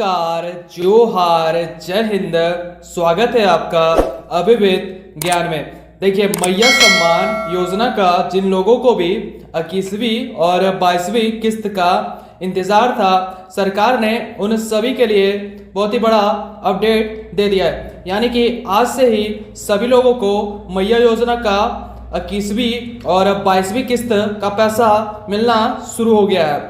नमस्कार, जोहार, जय हिंद। स्वागत है आपका अभिवित ज्ञान में। देखिए, मैया सम्मान योजना का जिन लोगों को भी 21वीं और 22वीं किस्त का इंतजार था, सरकार ने उन सभी के लिए बहुत ही बड़ा अपडेट दे दिया है। यानी कि आज से ही सभी लोगों को मैया योजना का 21वीं और 22वीं किस्त का पैसा मिलना शुरू हो गया है।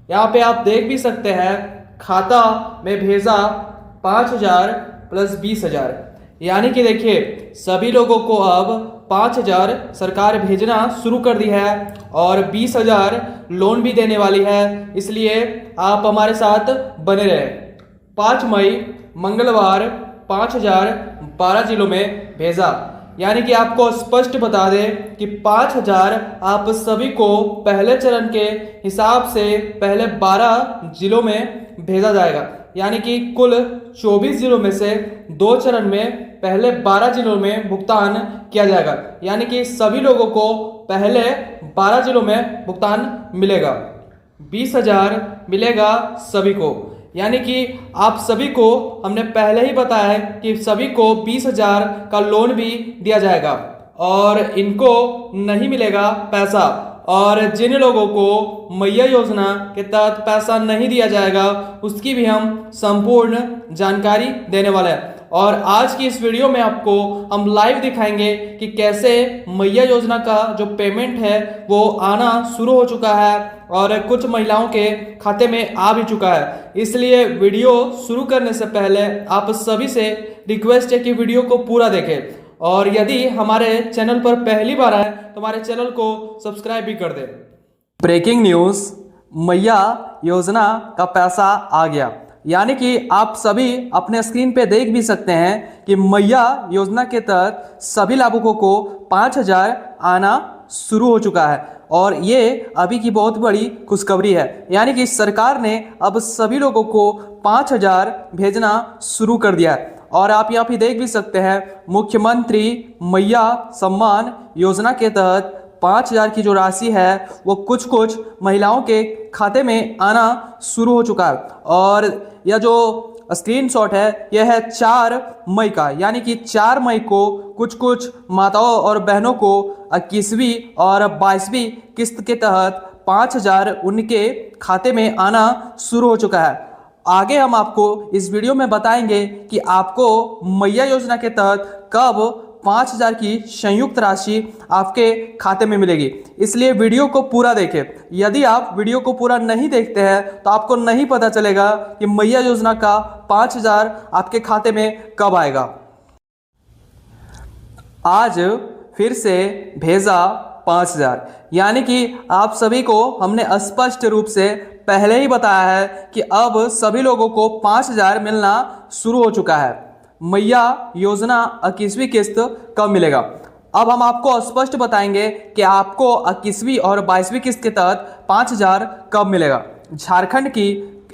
यहाँ पे आप देख भी सकते हैं, खाता में भेजा 5,000 प्लस 20,000। यानी कि देखिए, सभी लोगों को अब 5,000 सरकार भेजना शुरू कर दी है और 20,000 लोन भी देने वाली है। इसलिए आप हमारे साथ बने रहे। 5 मई मंगलवार 5,000 12 जिलों में भेजा। यानी कि आपको स्पष्ट बता दें कि 5,000 आप सभी को पहले चरण के हिसाब से पहले 12 जिलों में भेजा जाएगा। यानी कि कुल 24 जिलों में से 2 चरण में पहले 12 जिलों में भुगतान किया जाएगा। यानी कि सभी लोगों को पहले 12 जिलों में भुगतान मिलेगा। 20,000 मिलेगा सभी को। यानी कि आप सभी को हमने पहले ही बताया है कि सभी को 20,000 का लोन भी दिया जाएगा और इनको नहीं मिलेगा पैसा। और जिन लोगों को मैया योजना के तहत पैसा नहीं दिया जाएगा, उसकी भी हम संपूर्ण जानकारी देने वाले हैं। और आज की इस वीडियो में आपको हम लाइव दिखाएंगे कि कैसे मैया योजना का जो पेमेंट है वो आना शुरू हो चुका है और कुछ महिलाओं के खाते में आ भी चुका है। इसलिए वीडियो शुरू करने से पहले आप सभी से रिक्वेस्ट है कि वीडियो को पूरा देखें और यदि हमारे चैनल पर पहली बार आए तो हमारे चैनल को सब्सक्राइब भी कर दें। ब्रेकिंग न्यूज़, मैया योजना का पैसा आ गया। यानी कि आप सभी अपने स्क्रीन पे देख भी सकते हैं कि मैया योजना के तहत सभी लाभुकों को 5,000 आना शुरू हो चुका है और ये अभी की बहुत बड़ी खुशखबरी है। यानी कि सरकार ने अब सभी लोगों को 5,000 भेजना शुरू कर दिया है। और आप यहाँ पे देख भी सकते हैं, मुख्यमंत्री मैया सम्मान योजना के तहत 5,000 की जो राशि है वो कुछ कुछ महिलाओं के खाते में आना शुरू हो चुका है। और यह जो स्क्रीनशॉट है यह है 4 मई का। यानी कि 4 मई को कुछ कुछ माताओं और बहनों को 21वीं और 22वीं किस्त के तहत 5,000 उनके खाते में आना शुरू हो चुका है। आगे हम आपको इस वीडियो में बताएंगे कि आपको मैया योजना के तहत कब 5,000 की संयुक्त राशि आपके खाते में मिलेगी। इसलिए वीडियो को पूरा देखें। यदि आप वीडियो को पूरा नहीं देखते हैं तो आपको नहीं पता चलेगा कि मैया योजना का 5,000 आपके खाते में कब आएगा। आज फिर से भेजा 5,000। यानी कि आप सभी को हमने स्पष्ट रूप से पहले ही बताया है कि अब सभी लोगों को 5,000 मिलना शुरू हो चुका है। मैया योजना 21वीं किस्त कब मिलेगा, अब हम आपको स्पष्ट बताएंगे कि आपको 21वीं और 22वीं किस्त के तहत 5,000 कब मिलेगा। झारखंड की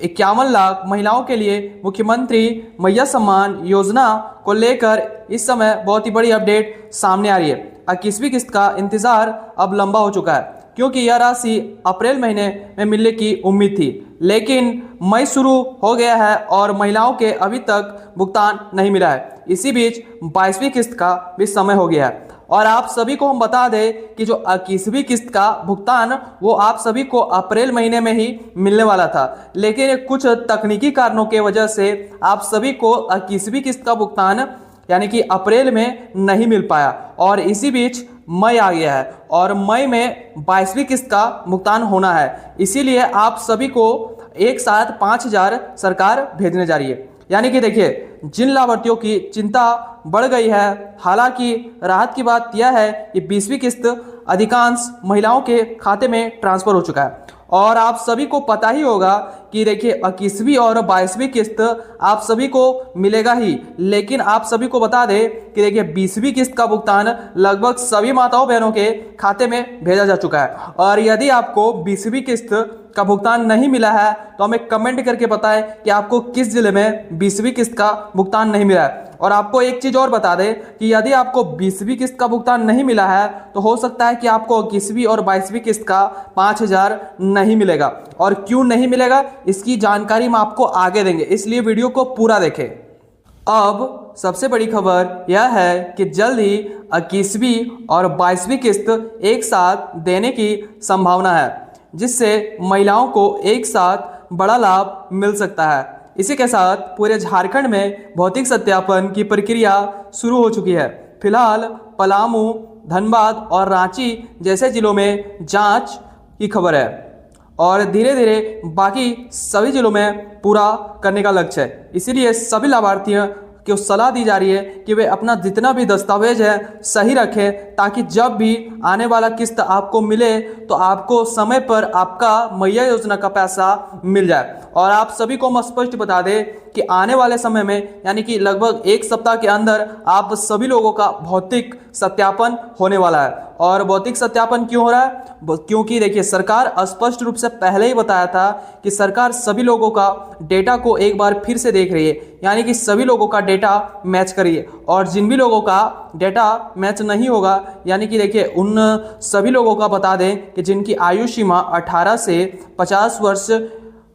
51 लाख महिलाओं के लिए मुख्यमंत्री मैया सम्मान योजना को लेकर इस समय बहुत ही बड़ी अपडेट सामने आ रही है। 21वीं किस्त का इंतजार अब लंबा हो चुका है क्योंकि यह राशि अप्रैल महीने में मिलने की उम्मीद थी, लेकिन मई शुरू हो गया है और महिलाओं के अभी तक भुगतान नहीं मिला है। इसी बीच 22वीं किस्त का भी समय हो गया है और आप सभी को हम बता दें कि जो 21वीं किस्त का भुगतान वो आप सभी को अप्रैल महीने में ही मिलने वाला था, लेकिन कुछ तकनीकी कारणों की वजह से आप सभी को 21वीं किस्त का भुगतान यानी कि अप्रैल में नहीं मिल पाया और इसी बीच मई आ गया है और मई में 22वीं किस्त का भुगतान होना है। इसीलिए आप सभी को एक साथ 5,000 सरकार भेजने जा रही है। यानी कि देखिए, जिन लाभार्थियों की चिंता बढ़ गई है, हालांकि राहत की बात यह है कि 20वीं किस्त अधिकांश महिलाओं के खाते में ट्रांसफर हो चुका है। और आप सभी को पता ही होगा कि देखिए, 21वीं और 22वीं किस्त आप सभी को मिलेगा ही, लेकिन आप सभी को बता दें कि देखिए 20वीं किस्त का भुगतान लगभग सभी माताओं बहनों के खाते में भेजा जा चुका है। और यदि आपको 20वीं किस्त का भुगतान नहीं मिला है तो हमें कमेंट करके बताएं कि आपको किस जिले में 20वीं किस्त का भुगतान नहीं मिला है। और आपको एक चीज और बता दें कि यदि आपको 20वीं किस्त का भुगतान नहीं मिला है तो हो सकता है कि आपको 21वीं और 22वीं किस्त का 5000 नहीं मिलेगा। और क्यों नहीं मिलेगा इसकी जानकारी हम आपको आगे देंगे, इसलिए वीडियो को पूरा देखें। अब सबसे बड़ी खबर यह है कि जल्द ही 21वीं और 22वीं किस्त एक साथ देने की संभावना है, जिससे महिलाओं को एक साथ बड़ा लाभ मिल सकता है। इसी के साथ पूरे झारखंड में भौतिक सत्यापन की प्रक्रिया शुरू हो चुकी है। फिलहाल पलामू, धनबाद और रांची जैसे जिलों में जांच की खबर है और धीरे धीरे बाकी सभी जिलों में पूरा करने का लक्ष्य है। इसीलिए सभी लाभार्थियों को सलाह दी जा रही है कि वे अपना जितना भी दस्तावेज है सही रखें, ताकि जब भी आने वाला किस्त आपको मिले तो आपको समय पर आपका मैया योजना का पैसा मिल जाए। और आप सभी को हम स्पष्ट बता दें कि आने वाले समय में यानी कि लगभग एक सप्ताह के अंदर आप सभी लोगों का भौतिक सत्यापन होने वाला है। और भौतिक सत्यापन क्यों हो रहा है? क्योंकि देखिए सरकार स्पष्ट रूप से पहले ही बताया था कि सरकार सभी लोगों का डेटा को एक बार फिर से देख रही है, यानी कि सभी लोगों का डेटा मैच करिए। और जिन भी लोगों का डेटा मैच नहीं होगा, यानी कि देखिए उन सभी लोगों का बता दें कि जिनकी आयु सीमा 18 से 50 वर्ष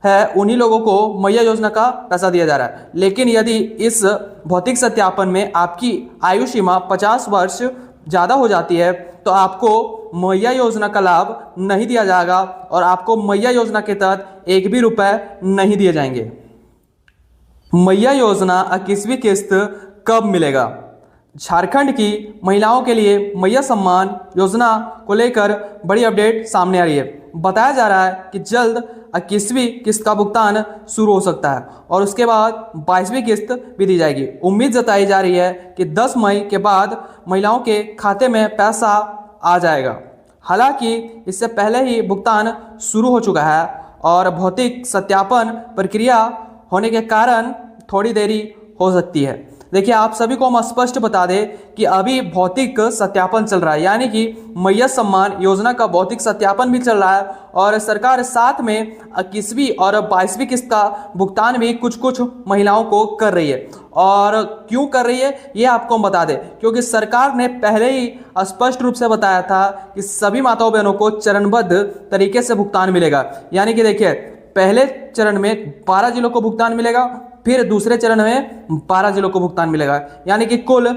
है, उन्हीं लोगों को मैया योजना का पैसा दिया जा रहा है। लेकिन यदि इस भौतिक सत्यापन में आपकी आयु सीमा 50 वर्ष ज़्यादा हो जाती है तो आपको मैया योजना का लाभ नहीं दिया जाएगा और आपको मैया योजना के तहत एक भी रुपए नहीं दिए जाएंगे। मैया योजना 21वीं किस्त कब मिलेगा? झारखंड की महिलाओं के लिए मैया सम्मान योजना को लेकर बड़ी अपडेट सामने आ रही है। बताया जा रहा है कि जल्द 21वीं किस्त का भुगतान शुरू हो सकता है और उसके बाद 22वीं किस्त भी दी जाएगी। उम्मीद जताई जा रही है कि 10 मई के बाद महिलाओं के खाते में पैसा आ जाएगा। हालांकि इससे पहले ही भुगतान शुरू हो चुका है और भौतिक सत्यापन प्रक्रिया होने के कारण थोड़ी देरी हो सकती है। देखिए आप सभी को हम स्पष्ट बता दें कि अभी भौतिक सत्यापन चल रहा है, यानी कि मैया सम्मान योजना का भौतिक सत्यापन भी चल रहा है और सरकार साथ में 21वीं और 22वीं किस्त का भुगतान भी कुछ कुछ महिलाओं को कर रही है। और क्यों कर रही है ये आपको हम बता दें, क्योंकि सरकार ने पहले ही स्पष्ट रूप से बताया था कि सभी माताओं बहनों को चरणबद्ध तरीके से भुगतान मिलेगा। यानी कि देखिए पहले चरण में 12 जिलों को भुगतान मिलेगा, फिर दूसरे चरण में 12 जिलों को भुगतान मिलेगा, यानी कि कुल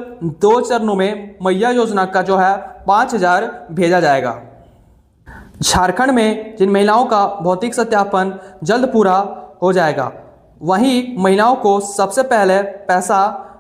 2 चरणों में मैया योजना का जो है 5000 भेजा जाएगा। झारखंड में जिन महिलाओं का भौतिक सत्यापन जल्द पूरा हो जाएगा वहीं महिलाओं को सबसे पहले पैसा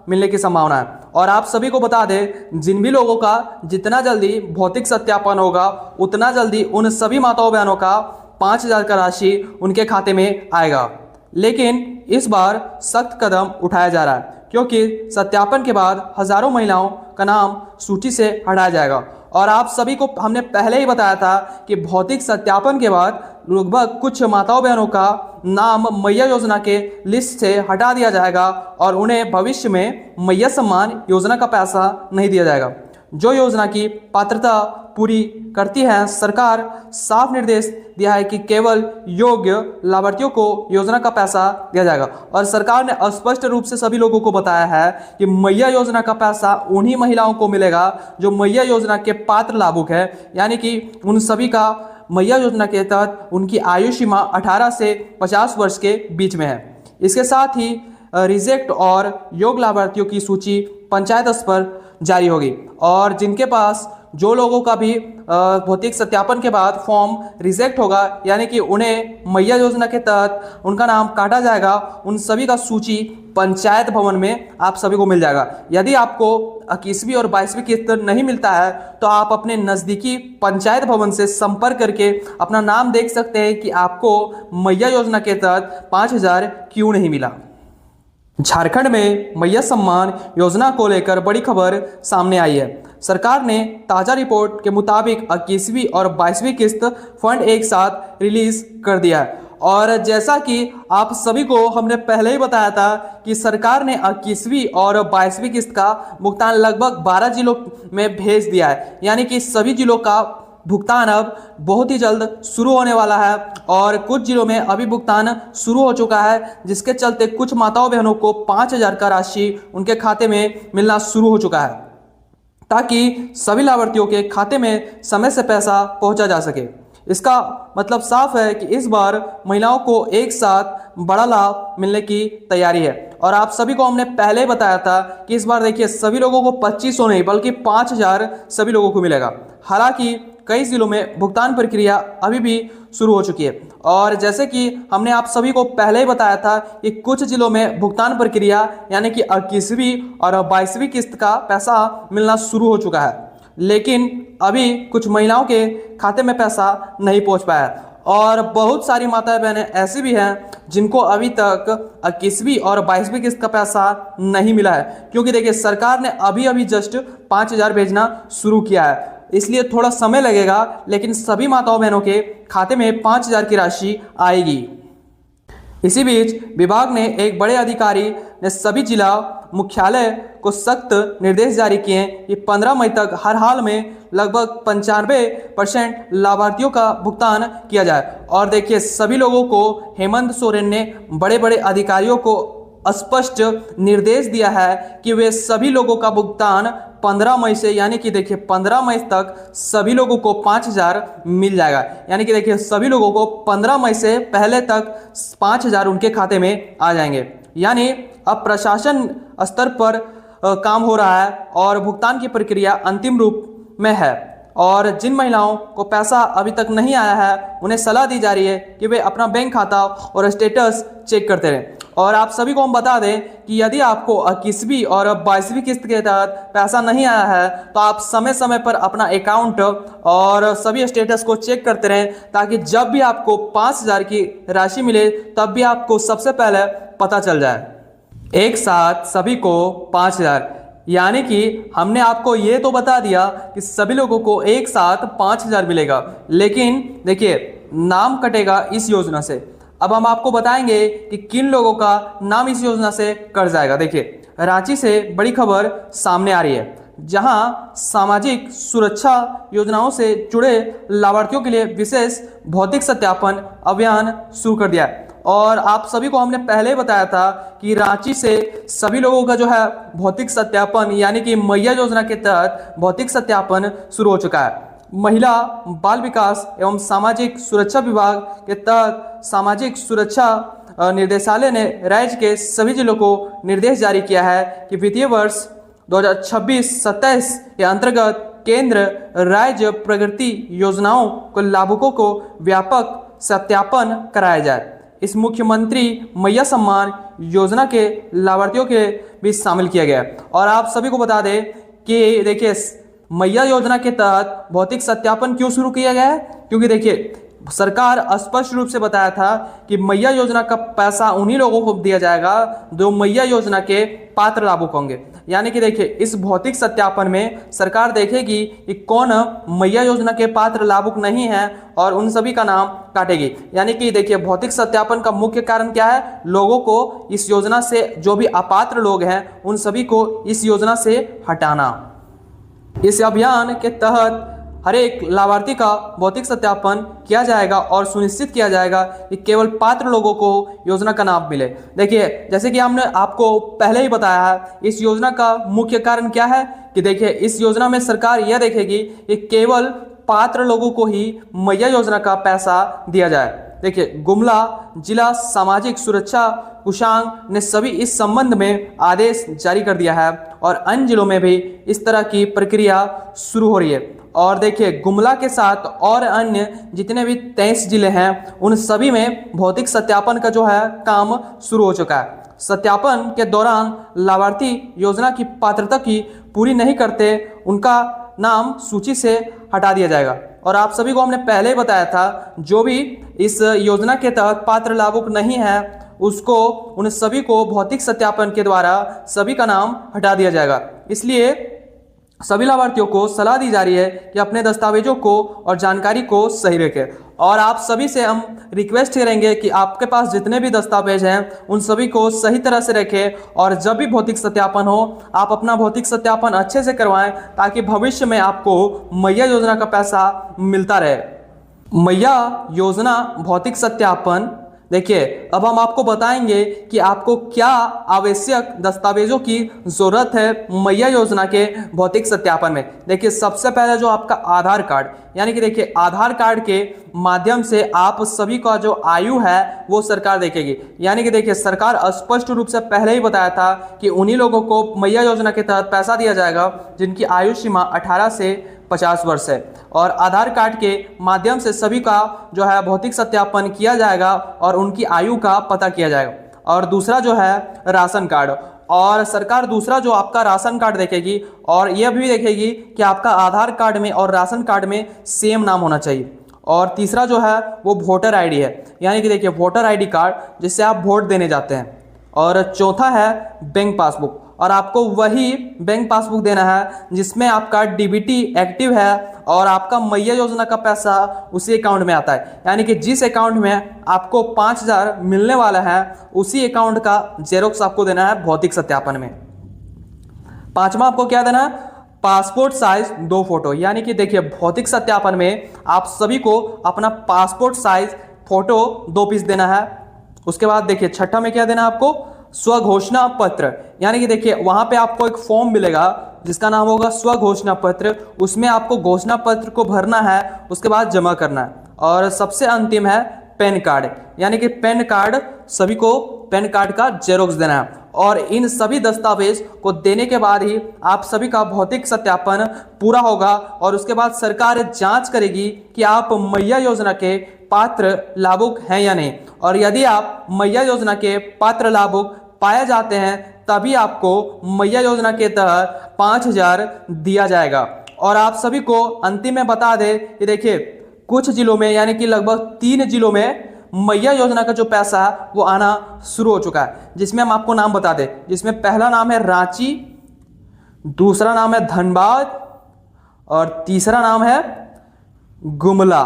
मिलने की संभावना है। और आप सभी को बता दें जिन भी लोगों का जितना जल्दी भौतिक सत्यापन होगा उतना जल्दी उन सभी माताओं बहनों का 5000 का राशि उनके खाते में आएगा। लेकिन इस बार सख्त कदम उठाया जा रहा है क्योंकि सत्यापन के बाद हजारों महिलाओं का नाम सूची से हटाया जाएगा। और आप सभी को हमने पहले ही बताया था कि भौतिक सत्यापन के बाद लगभग कुछ माताओं बहनों का नाम मैया योजना के लिस्ट से हटा दिया जाएगा और उन्हें भविष्य में मैया सम्मान योजना का पैसा नहीं दिया जाएगा। जो योजना की पात्रता पूरी करती है, सरकार साफ निर्देश दिया है कि केवल योग्य लाभार्थियों को योजना का पैसा दिया जाएगा। और सरकार ने स्पष्ट रूप से सभी लोगों को बताया है कि मैया योजना का पैसा उन्हीं महिलाओं को मिलेगा जो मैया योजना के पात्र लाभुक है, यानी कि उन सभी का मैया योजना के तहत उनकी आयु सीमा 18 से 50 वर्ष के बीच में है। इसके साथ ही रिजेक्ट और योग्य लाभार्थियों की सूची पंचायत स्तर पर जारी होगी और जिनके पास जो लोगों का भी भौतिक सत्यापन के बाद फॉर्म रिजेक्ट होगा, यानी कि उन्हें मैया योजना के तहत उनका नाम काटा जाएगा, उन सभी का सूची पंचायत भवन में आप सभी को मिल जाएगा। यदि आपको 21वीं और 22वीं किस्त नहीं मिलता है तो आप अपने नज़दीकी पंचायत भवन से संपर्क करके अपना नाम देख सकते हैं कि आपको मैया योजना के तहत 5000 क्यों नहीं मिला। झारखंड में मैया सम्मान योजना को लेकर बड़ी खबर सामने आई है। सरकार ने ताज़ा रिपोर्ट के मुताबिक 21वीं और 22वीं किस्त फंड एक साथ रिलीज कर दिया है। और जैसा कि आप सभी को हमने पहले ही बताया था कि सरकार ने 21वीं और 22वीं किस्त का भुगतान लगभग 12 जिलों में भेज दिया है, यानी कि सभी जिलों का भुगतान अब बहुत ही जल्द शुरू होने वाला है और कुछ जिलों में अभी भुगतान शुरू हो चुका है, जिसके चलते कुछ माताओं बहनों को 5,000 का राशि उनके खाते में मिलना शुरू हो चुका है, ताकि सभी लाभार्थियों के खाते में समय से पैसा पहुंचा जा सके। इसका मतलब साफ है कि इस बार महिलाओं को एक साथ बड़ा लाभ मिलने की तैयारी है। और आप सभी को हमने पहले ही बताया था कि इस बार देखिए सभी लोगों को 2500 नहीं बल्कि 5,000 सभी लोगों को मिलेगा। हालांकि कई जिलों में भुगतान प्रक्रिया अभी भी शुरू हो चुकी है और जैसे कि हमने आप सभी को पहले ही बताया था कि कुछ जिलों में भुगतान प्रक्रिया यानी कि 21वीं और 22वीं किस्त का पैसा मिलना शुरू हो चुका है, लेकिन अभी कुछ महिलाओं के खाते में पैसा नहीं पहुंच पाया और बहुत सारी माताएं बहनें ऐसी भी हैं जिनको अभी तक 21वीं और 22वीं किस्त का पैसा नहीं मिला है, क्योंकि देखिए सरकार ने अभी अभी जस्ट 5,000 भेजना शुरू किया है, इसलिए थोड़ा समय लगेगा, लेकिन सभी माताओं बहनों के खाते में 5,000 की राशि आएगी। इसी बीच विभाग ने एक बड़े अधिकारी ने सभी जिला मुख्यालय को सख्त निर्देश जारी किए कि 15 मई तक हर हाल में लगभग 95% लाभार्थियों का भुगतान किया जाए। और देखिए सभी लोगों को हेमंत सोरेन ने बड़े बड़े अधिकारियों को स्पष्ट निर्देश दिया है कि वे सभी लोगों का भुगतान 15 मई से यानी कि देखिए 15 मई तक सभी लोगों को 5,000 मिल जाएगा। यानी कि देखिए सभी लोगों को 15 मई से पहले तक 5,000 उनके खाते में आ जाएंगे। यानी अब प्रशासन स्तर पर काम हो रहा है और भुगतान की प्रक्रिया अंतिम रूप में है और जिन महिलाओं को पैसा अभी तक नहीं आया है उन्हें सलाह दी जा रही है कि वे अपना बैंक खाता और स्टेटस चेक करते रहें। और आप सभी को हम बता दें कि यदि आपको 21वीं और 22वीं किस्त के तहत पैसा नहीं आया है तो आप समय समय पर अपना अकाउंट और सभी स्टेटस को चेक करते रहें, ताकि जब भी आपको 5,000 की राशि मिले तब भी आपको सबसे पहले पता चल जाए। एक साथ सभी को 5,000, यानी कि हमने आपको ये तो बता दिया कि सभी लोगों को एक साथ 5,000 मिलेगा, लेकिन देखिए नाम कटेगा इस योजना से। अब हम आपको बताएंगे कि किन लोगों का नाम इस योजना से कट जाएगा। देखिए रांची से बड़ी खबर सामने आ रही है, जहां सामाजिक सुरक्षा योजनाओं से जुड़े लाभार्थियों के लिए विशेष भौतिक सत्यापन अभियान शुरू कर दिया है। और आप सभी को हमने पहले बताया था कि रांची से सभी लोगों का जो है भौतिक सत्यापन यानी कि मैया योजना के तहत भौतिक सत्यापन शुरू हो चुका है। महिला बाल विकास एवं सामाजिक सुरक्षा विभाग के तहत सामाजिक सुरक्षा निर्देशालय ने राज्य के सभी जिलों को निर्देश जारी किया है कि वित्तीय वर्ष 2026-27 के अंतर्गत केंद्र राज्य प्रगति योजनाओं को लाभुकों को व्यापक सत्यापन कराया जाए। इस मुख्यमंत्री मैया सम्मान योजना के लाभार्थियों के भी शामिल किया गया। और आप सभी को बता दें कि देखिए मैया योजना के तहत भौतिक सत्यापन क्यों शुरू किया गया है, क्योंकि देखिए सरकार स्पष्ट रूप से बताया था कि मैया योजना का पैसा उन्हीं लोगों को दिया जाएगा जो मैया योजना के पात्र लाभुक होंगे। यानी कि देखिए इस भौतिक सत्यापन में सरकार देखेगी कि कौन मैया योजना के पात्र लाभुक नहीं है और उन सभी का नाम काटेगी। यानी कि देखिए भौतिक सत्यापन का मुख्य कारण क्या है, लोगों को इस योजना से जो भी अपात्र लोग हैं उन सभी को इस योजना से हटाना। इस अभियान के तहत हर एक लाभार्थी का भौतिक सत्यापन किया जाएगा और सुनिश्चित किया जाएगा कि केवल पात्र लोगों को योजना का लाभ मिले। देखिए जैसे कि हमने आपको पहले ही बताया है, इस योजना का मुख्य कारण क्या है कि देखिए इस योजना में सरकार यह देखेगी कि केवल पात्र लोगों को ही मैया योजना का पैसा दिया जाए। देखिए गुमला जिला सामाजिक सुरक्षा कुशांग ने सभी इस संबंध में आदेश जारी कर दिया है और अन्य जिलों में भी इस तरह की प्रक्रिया शुरू हो रही है। और देखिए गुमला के साथ और अन्य जितने भी 23 जिले हैं उन सभी में भौतिक सत्यापन का जो है काम शुरू हो चुका है। सत्यापन के दौरान लाभार्थी योजना की पात्रता की पूरी नहीं करते उनका नाम सूची से हटा दिया जाएगा। और आप सभी को हमने पहले ही बताया था जो भी इस योजना के तहत पात्र लाभुक नहीं है उसको उन सभी को भौतिक सत्यापन के द्वारा सभी का नाम हटा दिया जाएगा। इसलिए सभी लाभार्थियों को सलाह दी जा रही है कि अपने दस्तावेजों को और जानकारी को सही रखें। और आप सभी से हम रिक्वेस्ट करेंगे कि आपके पास जितने भी दस्तावेज हैं उन सभी को सही तरह से रखें और जब भी भौतिक सत्यापन हो आप अपना भौतिक सत्यापन अच्छे से करवाएं ताकि भविष्य में आपको मैया योजना का पैसा मिलता रहे। मैया योजना भौतिक सत्यापन, देखिए अब हम आपको बताएंगे कि आपको क्या आवश्यक दस्तावेजों की जरूरत है मैया योजना के भौतिक सत्यापन में। देखिए सबसे पहले जो आपका आधार कार्ड, यानी कि देखिए आधार कार्ड के माध्यम से आप सभी का जो आयु है वो सरकार देखेगी। यानी कि देखिए सरकार स्पष्ट रूप से पहले ही बताया था कि उन्हीं लोगों को मैया योजना के तहत पैसा दिया जाएगा जिनकी आयु सीमा 18 से 50 वर्ष है। और आधार कार्ड के माध्यम से सभी का जो है भौतिक सत्यापन किया जाएगा और उनकी आयु का पता किया जाएगा। और दूसरा जो है राशन कार्ड, और सरकार दूसरा जो आपका राशन कार्ड देखेगी और यह भी देखेगी कि आपका आधार कार्ड में और राशन कार्ड में सेम नाम होना चाहिए। और तीसरा जो है वो वोटर आईडी है, यानी कि देखिए वोटर आईडी कार्ड जिससे आप वोट देने जाते हैं। और चौथा है बैंक पासबुक, और आपको वही बैंक पासबुक देना है जिसमें आपका डीबीटी एक्टिव है और आपका मैया योजना का पैसा उसी अकाउंट में आता है। यानी कि जिस अकाउंट में आपको 5000 मिलने वाला है उसी अकाउंट का जेरोक्स आपको देना है भौतिक सत्यापन में। पांचवा आपको क्या देना है, पासपोर्ट साइज 2 फोटो। यानी कि देखिए भौतिक सत्यापन में आप सभी को अपना पासपोर्ट साइज फोटो 2 पीस देना है। उसके बाद देखिए छठा में क्या देना है आपको, स्वघोषणा पत्र। यानी कि देखिए वहां पे आपको एक फॉर्म मिलेगा जिसका नाम होगा स्वघोषणा पत्र, उसमें आपको घोषणा पत्र को भरना है, उसके बाद जमा करना है। और सबसे अंतिम है पैन कार्ड, यानी कि पैन कार्ड सभी को पैन कार्ड का जेरोक्स देना है। और इन सभी दस्तावेज को देने के बाद ही आप सभी का भौतिक सत्यापन पूरा होगा और उसके बाद सरकार जांच करेगी कि आप मैया योजना के पात्र लाभुक हैं या नहीं। और यदि आप मैया योजना के पात्र लाभुक पाए जाते हैं तभी आपको मैया योजना के तहत 5000 दिया जाएगा। और आप सभी को अंतिम में बता दें कि देखिए कुछ जिलों में यानी कि लगभग 3 जिलों में मैया योजना का जो पैसा है वो आना शुरू हो चुका है, जिसमें हम आपको नाम बता दें। जिसमें पहला नाम है रांची, दूसरा नाम है धनबाद और तीसरा नाम है गुमला।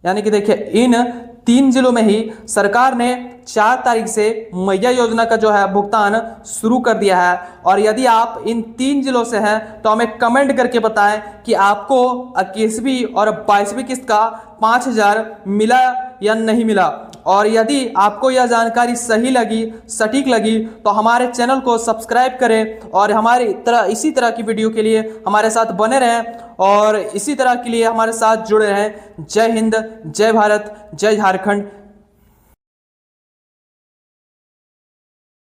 यानी कि देखिए इन 3 जिलों में ही सरकार ने 4 तारीख से मैया योजना का जो है भुगतान शुरू कर दिया है। और यदि आप इन 3 जिलों से हैं तो हमें कमेंट करके बताएं कि आपको 21वीं और 22वीं किस्त का 5000 मिला या नहीं मिला। और यदि आपको यह जानकारी सही लगी, सटीक लगी तो हमारे चैनल को सब्सक्राइब करें और इसी तरह की वीडियो के लिए हमारे साथ बने रहें और इसी तरह के लिए हमारे साथ जुड़े रहें। जय हिंद, जय भारत, जय झारखंड,